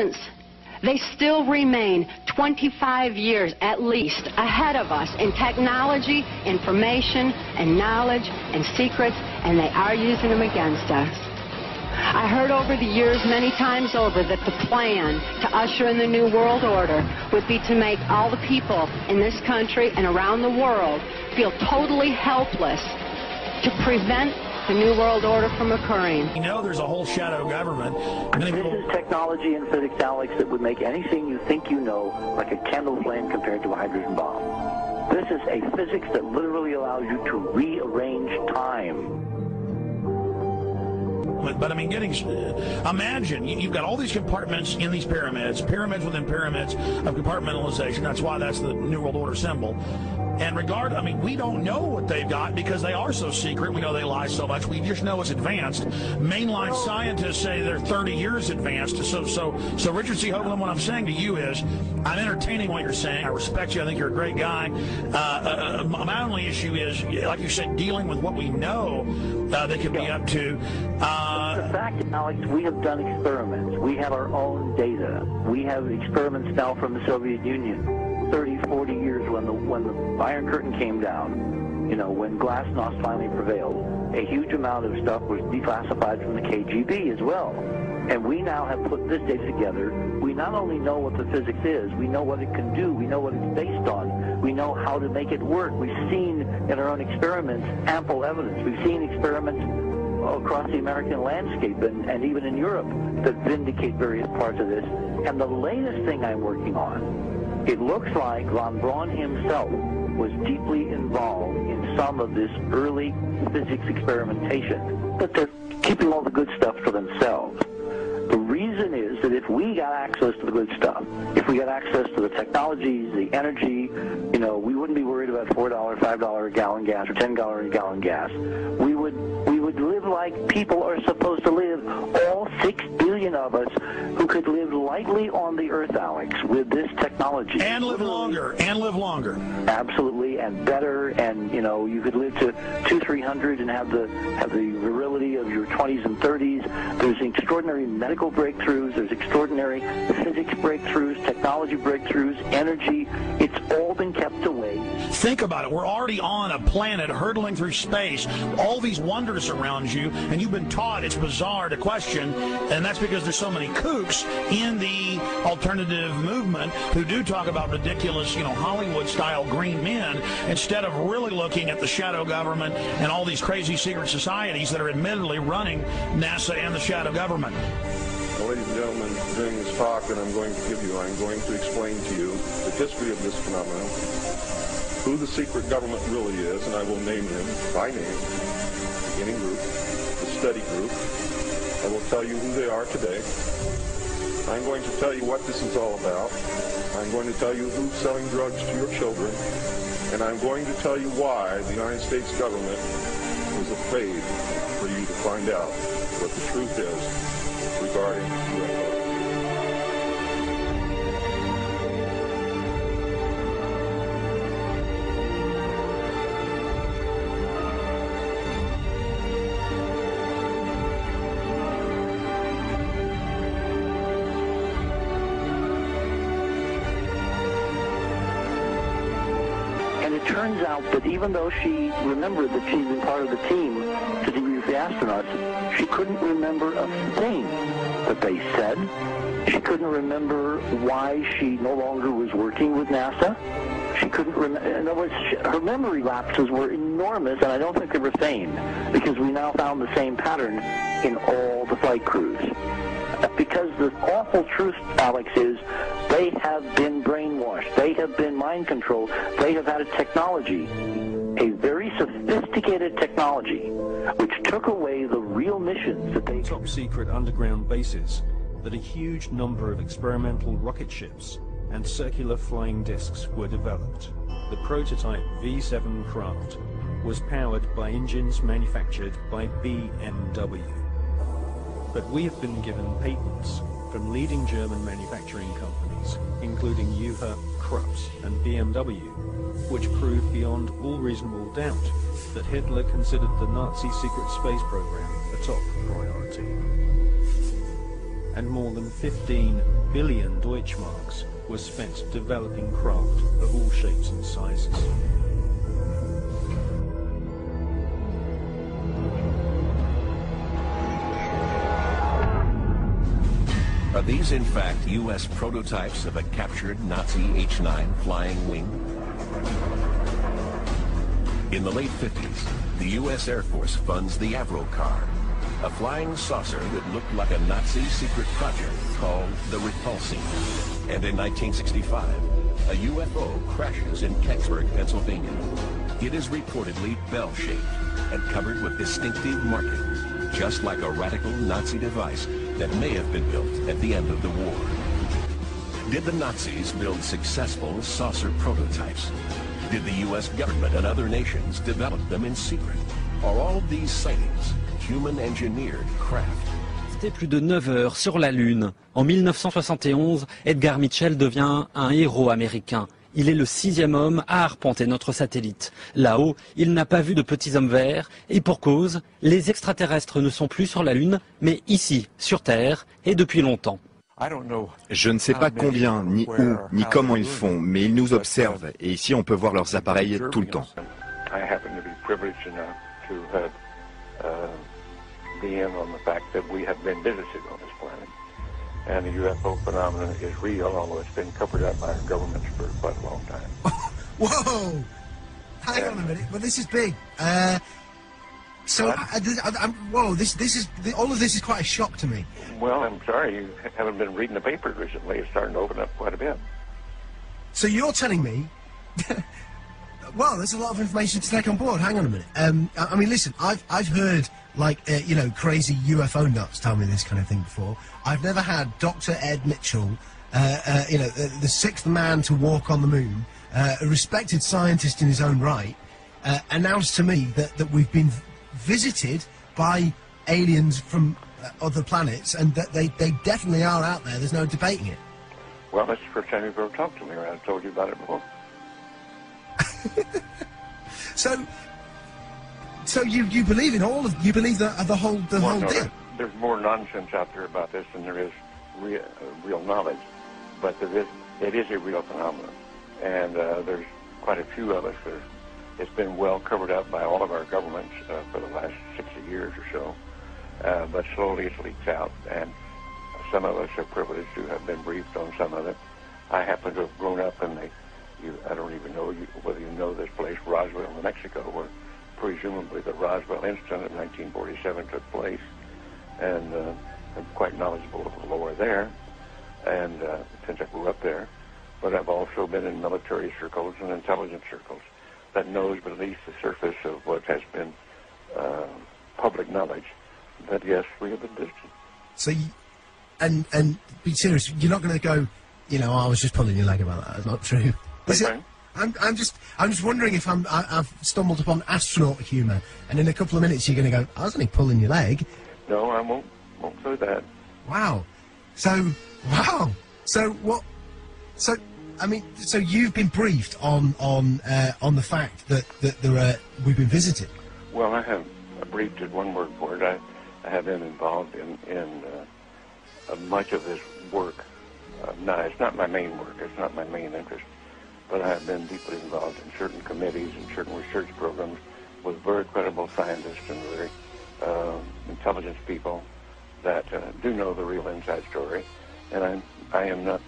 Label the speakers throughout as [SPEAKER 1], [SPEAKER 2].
[SPEAKER 1] Since they still remain 25 years at least ahead of us in technology, information, and knowledge, and secrets, and they are using them against us. I heard over the years many times over that the plan to usher in the New World Order would be to make all the people in this country and around the world feel totally helpless to prevent the New World Order from occurring.
[SPEAKER 2] You know there's a whole shadow government.
[SPEAKER 3] This is technology and physics, Alex, that would make anything you think you know like a candle flame compared to a hydrogen bomb. This is a physics that literally allows you to rearrange time.
[SPEAKER 2] But I mean, imagine, you've got all these compartments in these pyramids within pyramids of compartmentalization. That's why that's the New World Order symbol. And I mean, we don't know what they've got because they are so secret. We know they lie so much. We just know it's advanced. Mainline scientists say they're 30 years advanced. So Richard C. Hoagland, what I'm saying to you is, I'm entertaining what you're saying. I respect you. I think you're a great guy. My only issue is, like you said, dealing with what we know they could be up to.
[SPEAKER 3] The fact, Alex, we have done experiments. We have our own data. We have experiments now from the Soviet Union. 30, 40 years when the Iron Curtain came down, you know, when glasnost finally prevailed, a huge amount of stuff was declassified from the KGB as well. And we now have put this data together. We not only know what the physics is, we know what it can do, we know what it's based on, we know how to make it work. We've seen in our own experiments ample evidence. We've seen experiments across the American landscape and even in Europe that vindicate various parts of this. And the latest thing I'm working on, it looks like von Braun himself was deeply involved in some of this early physics experimentation, but they're keeping all the good stuff for themselves. The reason is that if we got access to the good stuff, if we got access to the technologies, the energy, you know, we wouldn't be worried about $4, $5 a gallon gas or $10 a gallon gas. We would live like people are supposed to live, all 6 billion of us who could live lightly on the earth, Alex, with this technology.
[SPEAKER 2] And live longer,
[SPEAKER 3] Absolutely, and better, and, you know, you could live to 200, 300 and have the virility of your 20s and 30s. There's extraordinary medical breakthroughs, there's extraordinary physics breakthroughs, technology breakthroughs, energy. It's all been kept away.
[SPEAKER 2] Think about it. We're already on a planet hurtling through space, all these wonders around you, and you've been taught it's bizarre to question, and that's because there's so many kooks in the alternative movement who do talk about ridiculous, you know, Hollywood-style green men, instead of really looking at the shadow government and all these crazy secret societies that are admittedly running NASA and the shadow government.
[SPEAKER 4] Well, ladies and gentlemen, during this talk that I'm going to give you, I'm going to explain to you the history of this phenomenon, who the secret government really is, and I will name them by name, the beginning group, the study group. I will tell you who they are today. I'm going to tell you what this is all about. I'm going to tell you who's selling drugs to your children, and I'm going to tell you why the United States government is afraid for you to find out what the truth is regarding UFOs.
[SPEAKER 3] Turns out that even though she remembered that she'd been part of the team to debrief the astronauts, she couldn't remember a thing that they said. She couldn't remember why she no longer was working with NASA. She couldn't remember. In other words, her memory lapses were enormous, and I don't think they were feigned, because we now found the same pattern in all the flight crews. Because the awful truth, Alex, is they have been brainwashed. They have been mind controlled. They have had a technology, a very sophisticated technology, which took away the real missions that they...
[SPEAKER 5] Top secret underground bases that a huge number of experimental rocket ships and circular flying discs were developed. The prototype V7 craft was powered by engines manufactured by BMW. But we have been given patents from leading German manufacturing companies, including UHA, Krups, and BMW, which prove beyond all reasonable doubt that Hitler considered the Nazi secret space program a top priority. and more than 15 billion Deutschmarks were spent developing craft of all shapes and sizes.
[SPEAKER 6] Are these in fact U.S. prototypes of a captured Nazi H-9 flying wing? In the late 50s, the U.S. Air Force funds the Avro car, a flying saucer that looked like a Nazi secret project called the Repulsing. And in 1965, a UFO crashes in Kecksburg, Pennsylvania. It is reportedly bell-shaped and covered with distinctive markings, just like a radical Nazi device that may have been built at the end of the war. Did the Nazis build successful saucer prototypes? Did the U.S. government and other nations develop them in secret? Are all of these sightings human-engineered craft?
[SPEAKER 7] C'était plus de 9 heures sur la Lune. En 1971, Edgar Mitchell devient un héros américain. Il est le 6e homme à arpenter notre satellite. Là-haut, il n'a pas vu de petits hommes verts, et pour cause, les extraterrestres ne sont plus sur la Lune, mais ici, sur Terre, et depuis longtemps.
[SPEAKER 8] Je ne sais pas combien, ni où, ni comment ils font, mais ils nous observent, et ici on peut voir leurs appareils tout le temps.
[SPEAKER 4] And the UFO phenomenon is real, although it's been covered up by our governments for quite a long time.
[SPEAKER 9] Whoa! Hang on a minute. Well, this is big. Whoa! This is all of this is quite a shock to me.
[SPEAKER 4] Well, I'm sorry you haven't been reading the papers recently. It's starting to open up quite a bit.
[SPEAKER 9] So you're telling me? Well, there's a lot of information to take on board. Hang on a minute. I mean, listen. I've heard crazy UFO nuts tell me this kind of thing before. I've never had Dr. Ed Mitchell, the sixth man to walk on the moon, a respected scientist in his own right, announce to me that we've been visited by aliens from other planets, and that they definitely are out there. There's no debating it.
[SPEAKER 4] Well, that's the first time you've ever talked to me, or I've told you about it before.
[SPEAKER 9] So you believe in all of the whole deal?
[SPEAKER 4] There's more nonsense out there about this than there is real knowledge, but it is a real phenomenon, and there's quite a few of us. It's been well covered up by all of our governments for the last 60 years or so, but slowly it leaks out, and some of us are privileged to have been briefed on some of it. I happen to have grown up in I don't even know whether you know this place, Roswell, New Mexico, where presumably the Roswell incident of 1947 took place, and I'm quite knowledgeable of the lore there, and since I grew up there, but I've also been in military circles and intelligence circles that knows beneath the surface of what has been public knowledge that yes, we have been visited. So,
[SPEAKER 9] and be serious, you're not going to go, I was just pulling your leg about that. It's not true. Is it? I'm just wondering if I've stumbled upon astronaut humour, and in a couple of minutes you're going to go, I was only pulling your leg.
[SPEAKER 4] No, I won't say that.
[SPEAKER 9] Wow. So what? So I mean, so you've been briefed on the fact that we've been visited.
[SPEAKER 4] Well, I have briefed is one word for it. I have been involved in much of this work. No, it's not my main work. It's not my main interest. But I have been deeply involved in certain committees and certain research programs with very credible scientists and very intelligence people that do know the real inside story, and I am not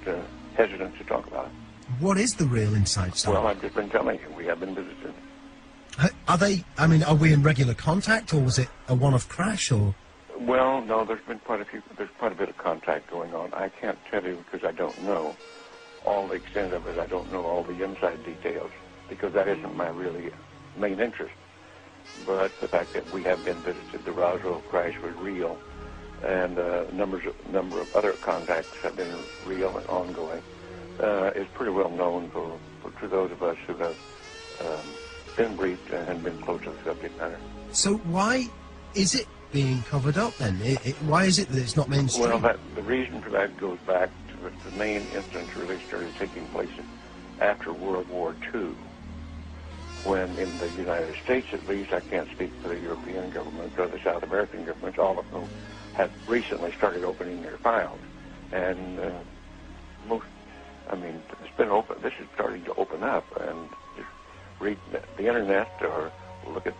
[SPEAKER 4] hesitant to talk about it.
[SPEAKER 9] What is the real inside story?
[SPEAKER 4] Well, I've just been telling you, we have been visited.
[SPEAKER 9] Are we in regular contact, or was it a one-off crash, or?
[SPEAKER 4] Well, no, there's quite a bit of contact going on. I can't tell you because I don't know all the extent of it. I don't know all the inside details because that isn't my really main interest. But the fact that we have been visited, the Roswell crash was real, and a number of other contacts have been real and ongoing, is pretty well known to those of us who have been briefed and been close to the subject matter.
[SPEAKER 9] So why is it being covered up then? Why is it that it's not mainstream?
[SPEAKER 4] Well, the reason for that goes back to the main instance really started taking place after World War II, when in the United States, at least, I can't speak for the European government or the South American governments, all of whom
[SPEAKER 10] have recently started opening their files, and it's been open. This is starting to open up, and just read the internet or look at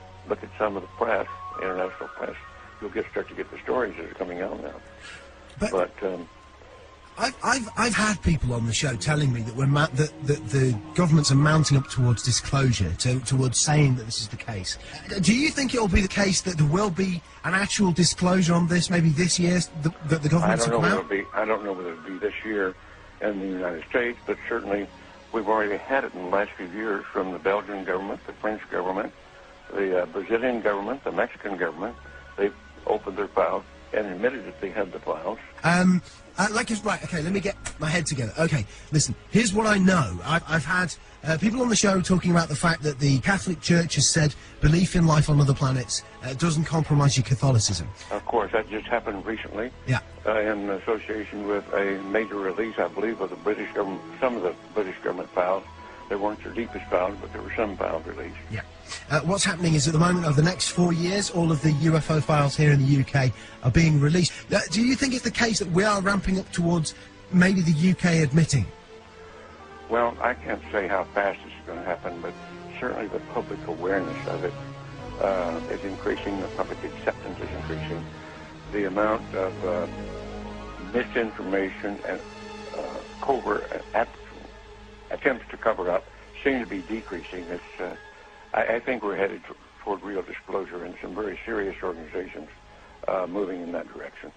[SPEAKER 10] some of the press, international press. You'll start to get the stories that are coming out now. But
[SPEAKER 9] I've had people on the show telling me that that the governments are mounting up towards disclosure, towards saying that this is the case. Do you think it will be the case that there will be an actual disclosure on this, maybe this year, that the governments will come out?
[SPEAKER 10] I don't know whether it'll be this year in the United States, but certainly we've already had it in the last few years from the Belgian government, the French government, the Brazilian government, the Mexican government. They've opened their files and admitted that they had the files.
[SPEAKER 9] Right, okay, let me get my head together. Okay, listen, here's what I know. I've had people on the show talking about the fact that the Catholic Church has said belief in life on other planets doesn't compromise your Catholicism.
[SPEAKER 10] Of course, that just happened recently.
[SPEAKER 9] Yeah.
[SPEAKER 10] In association with a major release, I believe, of the British government, some of the British government files. They weren't their deepest files, but there were some files released. Yeah.
[SPEAKER 9] What's happening is at the moment, over the next 4 years, all of the UFO files here in the UK are being released. Do you think it's the case that we are ramping up towards maybe the UK admitting?
[SPEAKER 10] Well, I can't say how fast this is going to happen, but certainly the public awareness of it is increasing. The public acceptance is increasing. The amount of misinformation and covert attempts to cover up seem to be decreasing. I think we're headed toward real disclosure, and some very serious organizations moving in that direction.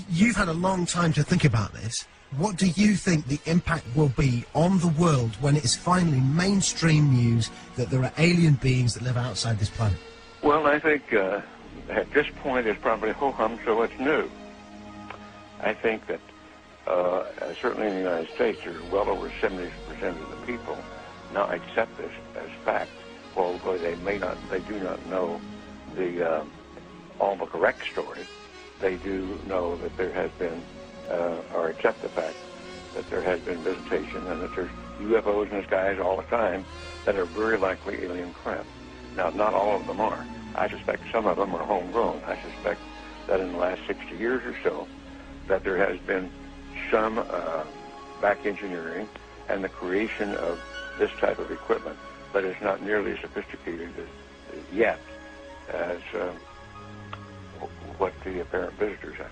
[SPEAKER 9] You've had a long time to think about this. What do you think the impact will be on the world when it is finally mainstream news that there are alien beings that live outside this planet?
[SPEAKER 10] Well, I think at this point it's probably ho-hum, so it's new. I think that certainly in the United States, there's well over 70% of the people now accept this as fact. Although they do not know all the correct story. They do know that there has been, or accept the fact that there has been visitation and that there's UFOs in the skies all the time that are very likely alien craft. Now, not all of them are. I suspect some of them are homegrown. I suspect that in the last 60 years or so, that there has been some back engineering and the creation of this type of equipment, but it's not nearly as sophisticated yet as what the apparent visitors have.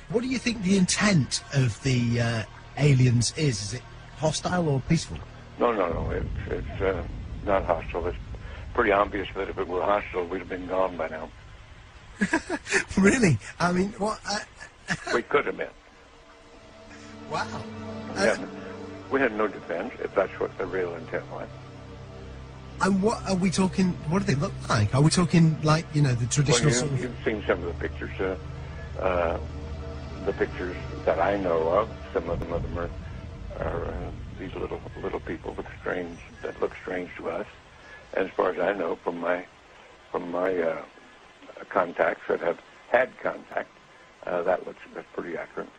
[SPEAKER 9] What do you think the intent of the aliens is? Is it hostile or peaceful?
[SPEAKER 10] No. It's not hostile. It's pretty obvious that if it were hostile, we'd have been gone by now.
[SPEAKER 9] Really? I mean, what?
[SPEAKER 10] We could have been.
[SPEAKER 9] Wow.
[SPEAKER 10] We had no defense, if that's what the real intent was.
[SPEAKER 9] And what are we talking? What do they look like? Are we talking like, you know, the traditional sort of...
[SPEAKER 10] You've seen some of the pictures that I know of. Some of them are these little people that look strange to us. And as far as I know, from my contacts that have had contact, that's pretty accurate.